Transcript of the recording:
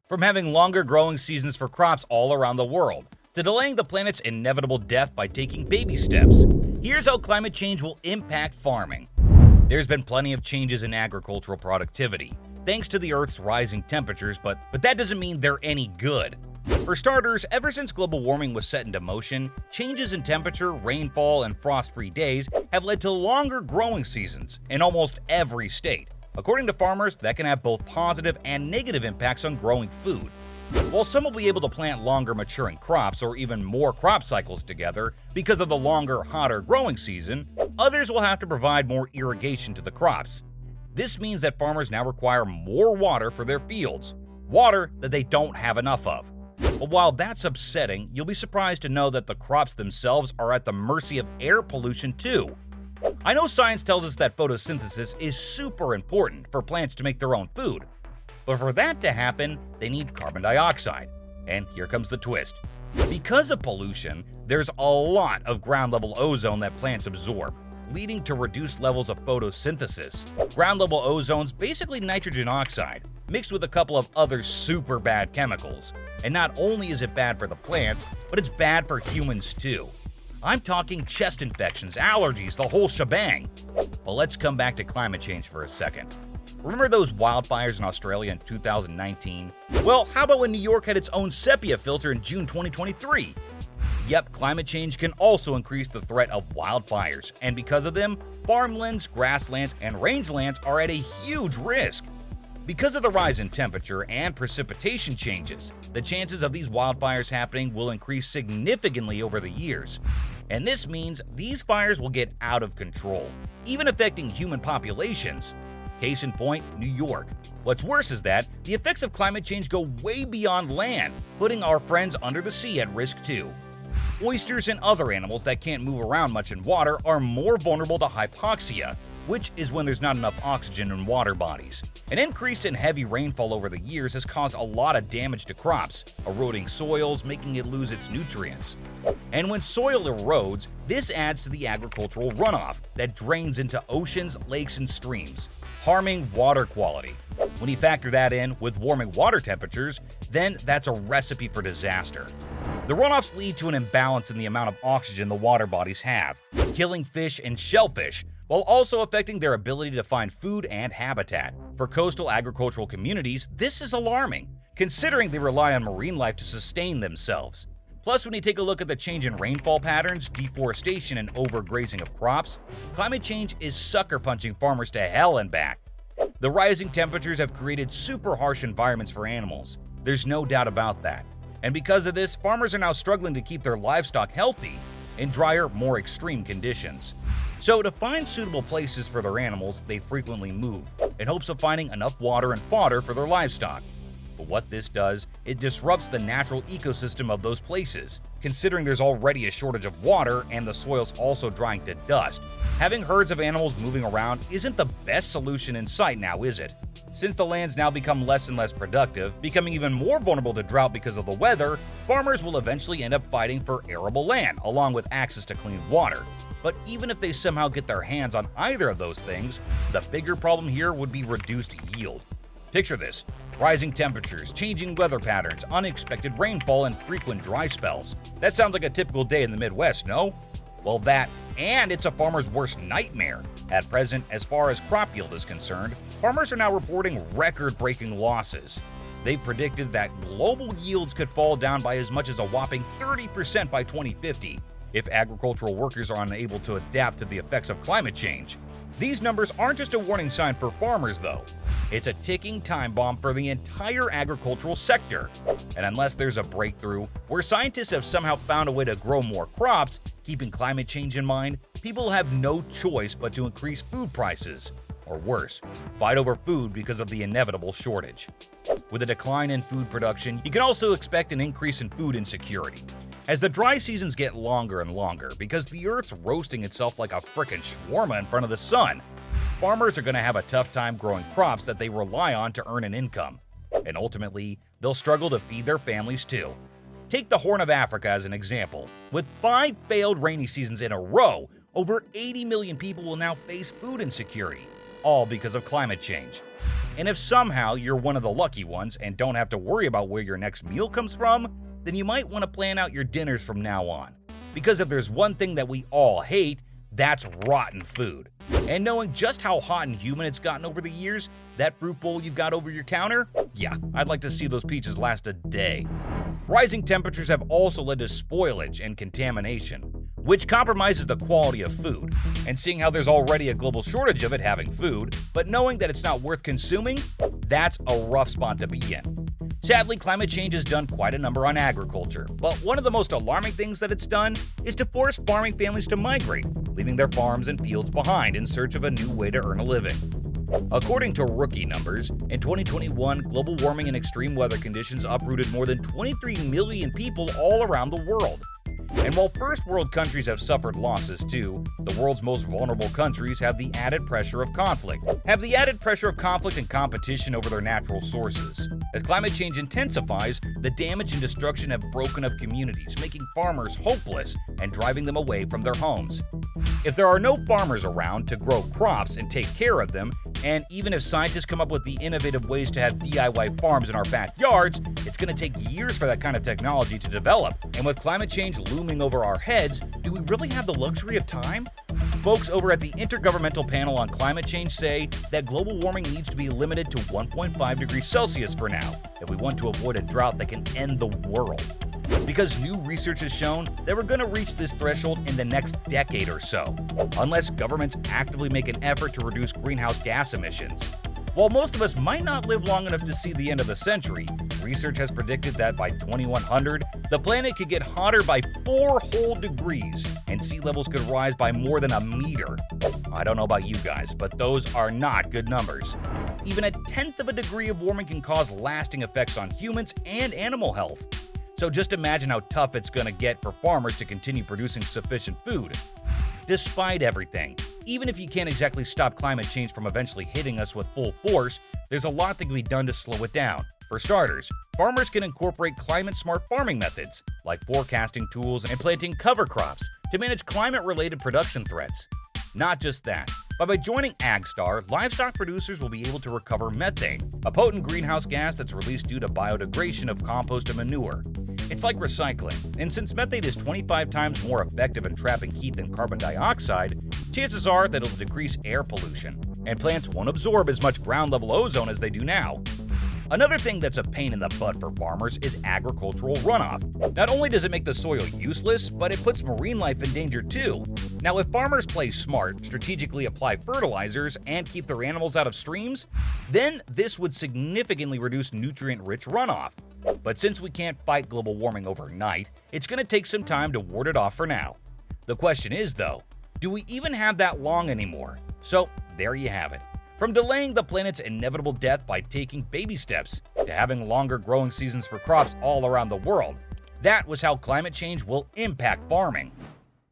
From having longer growing seasons for crops all around the world, to delaying the planet's inevitable death by taking baby steps, here's how climate change will impact farming. There's been plenty of changes in agricultural productivity, thanks to the Earth's rising temperatures, but that doesn't mean they're any good. For starters, ever since global warming was set into motion, changes in temperature, rainfall, and frost-free days have led to longer growing seasons in almost every state. According to farmers, that can have both positive and negative impacts on growing food. While some will be able to plant longer maturing crops or even more crop cycles together because of the longer, hotter growing season, others will have to provide more irrigation to the crops. This means that farmers now require more water for their fields, water that they don't have enough of. But while that's upsetting, you'll be surprised to know that the crops themselves are at the mercy of air pollution too. I know science tells us that photosynthesis is super important for plants to make their own food, but for that to happen, they need carbon dioxide. And here comes the twist. Because of pollution, there's a lot of ground-level ozone that plants absorb, leading to reduced levels of photosynthesis. Ground-level ozone's basically nitrogen oxide, mixed with a couple of other super bad chemicals. And not only is it bad for the plants, but it's bad for humans too. I'm talking chest infections, allergies, the whole shebang. But let's come back to climate change for a second. Remember those wildfires in Australia in 2019? Well, how about when New York had its own sepia filter in June 2023? Yep, climate change can also increase the threat of wildfires, and because of them, farmlands, grasslands, and rangelands are at a huge risk. Because of the rise in temperature and precipitation changes, the chances of these wildfires happening will increase significantly over the years. And this means these fires will get out of control, even affecting human populations. Case in point, New York. What's worse is that the effects of climate change go way beyond land, putting our friends under the sea at risk too. Oysters and other animals that can't move around much in water are more vulnerable to hypoxia, which is when there's not enough oxygen in water bodies. An increase in heavy rainfall over the years has caused a lot of damage to crops, eroding soils, making it lose its nutrients. And when soil erodes, this adds to the agricultural runoff that drains into oceans, lakes, and streams, harming water quality. When you factor that in with warming water temperatures, then that's a recipe for disaster. The runoffs lead to an imbalance in the amount of oxygen the water bodies have, killing fish and shellfish, while also affecting their ability to find food and habitat. For coastal agricultural communities, this is alarming, considering they rely on marine life to sustain themselves. Plus, when you take a look at the change in rainfall patterns, deforestation, and overgrazing of crops, climate change is sucker punching farmers to hell and back. The rising temperatures have created super harsh environments for animals. There's no doubt about that. And because of this, farmers are now struggling to keep their livestock healthy in drier, more extreme conditions. So to find suitable places for their animals, they frequently move, in hopes of finding enough water and fodder for their livestock. But what this does, it disrupts the natural ecosystem of those places, considering there's already a shortage of water and the soil's also drying to dust. Having herds of animals moving around isn't the best solution in sight now, is it? Since the land's now become less and less productive, becoming even more vulnerable to drought because of the weather, farmers will eventually end up fighting for arable land along with access to clean water. But even if they somehow get their hands on either of those things, the bigger problem here would be reduced yield. Picture this: rising temperatures, changing weather patterns, unexpected rainfall, and frequent dry spells. That sounds like a typical day in the Midwest, no? Well, that, and it's a farmer's worst nightmare. At present, as far as crop yield is concerned, farmers are now reporting record-breaking losses. They've predicted that global yields could fall down by as much as a whopping 30% by 2050 if agricultural workers are unable to adapt to the effects of climate change. These numbers aren't just a warning sign for farmers, though. It's a ticking time bomb for the entire agricultural sector. And unless there's a breakthrough where scientists have somehow found a way to grow more crops, keeping climate change in mind, people have no choice but to increase food prices. Or worse, fight over food because of the inevitable shortage. With a decline in food production, you can also expect an increase in food insecurity. As the dry seasons get longer and longer because the Earth's roasting itself like a frickin' shawarma in front of the sun, farmers are going to have a tough time growing crops that they rely on to earn an income. And ultimately, they'll struggle to feed their families too. Take the Horn of Africa as an example. With 5 failed rainy seasons in a row, over 80 million people will now face food insecurity, all because of climate change. And if somehow you're one of the lucky ones and don't have to worry about where your next meal comes from, then you might want to plan out your dinners from now on. Because if there's one thing that we all hate, that's rotten food. And knowing just how hot and humid it's gotten over the years, that fruit bowl you've got over your counter, yeah, I'd like to see those peaches last a day. Rising temperatures have also led to spoilage and contamination, which compromises the quality of food. And seeing how there's already a global shortage of it having food, but knowing that it's not worth consuming, that's a rough spot to be in. Sadly, climate change has done quite a number on agriculture, but one of the most alarming things that it's done is to force farming families to migrate, leaving their farms and fields behind in search of a new way to earn a living. According to Rookie numbers, in 2021, global warming and extreme weather conditions uprooted more than 23 million people all around the world. And while first world countries have suffered losses too, the world's most vulnerable countries have the added pressure of conflict and competition over their natural sources. As climate change intensifies, the damage and destruction have broken up communities, making farmers hopeless and driving them away from their homes. If there are no farmers around to grow crops and take care of them, and even if scientists come up with the innovative ways to have DIY farms in our backyards, it's going to take years for that kind of technology to develop. And with climate change looming over our heads, do we really have the luxury of time? Folks over at the Intergovernmental Panel on Climate Change say that global warming needs to be limited to 1.5 degrees Celsius for now, if we want to avoid a drought that can end the world. Because new research has shown that we're going to reach this threshold in the next decade or so, unless governments actively make an effort to reduce greenhouse gas emissions. While most of us might not live long enough to see the end of the century, research has predicted that by 2100, the planet could get hotter by 4 whole degrees, and sea levels could rise by more than a meter. I don't know about you guys, but those are not good numbers. Even a tenth of a degree of warming can cause lasting effects on humans and animal health. So just imagine how tough it's going to get for farmers to continue producing sufficient food. Despite everything, even if you can't exactly stop climate change from eventually hitting us with full force, there's a lot that can be done to slow it down. For starters, farmers can incorporate climate-smart farming methods, like forecasting tools and planting cover crops to manage climate-related production threats. Not just that, but by joining AgStar, livestock producers will be able to recover methane, a potent greenhouse gas that's released due to biodegradation of compost and manure. It's like recycling, and since methane is 25 times more effective in trapping heat than carbon dioxide, chances are that it'll decrease air pollution, and plants won't absorb as much ground-level ozone as they do now. Another thing that's a pain in the butt for farmers is agricultural runoff. Not only does it make the soil useless, but it puts marine life in danger too. Now, if farmers play smart, strategically apply fertilizers, and keep their animals out of streams, then this would significantly reduce nutrient-rich runoff. But since we can't fight global warming overnight, it's going to take some time to ward it off for now. The question is, though, do we even have that long anymore? So, there you have it. From delaying the planet's inevitable death by taking baby steps, to having longer growing seasons for crops all around the world, that was how climate change will impact farming.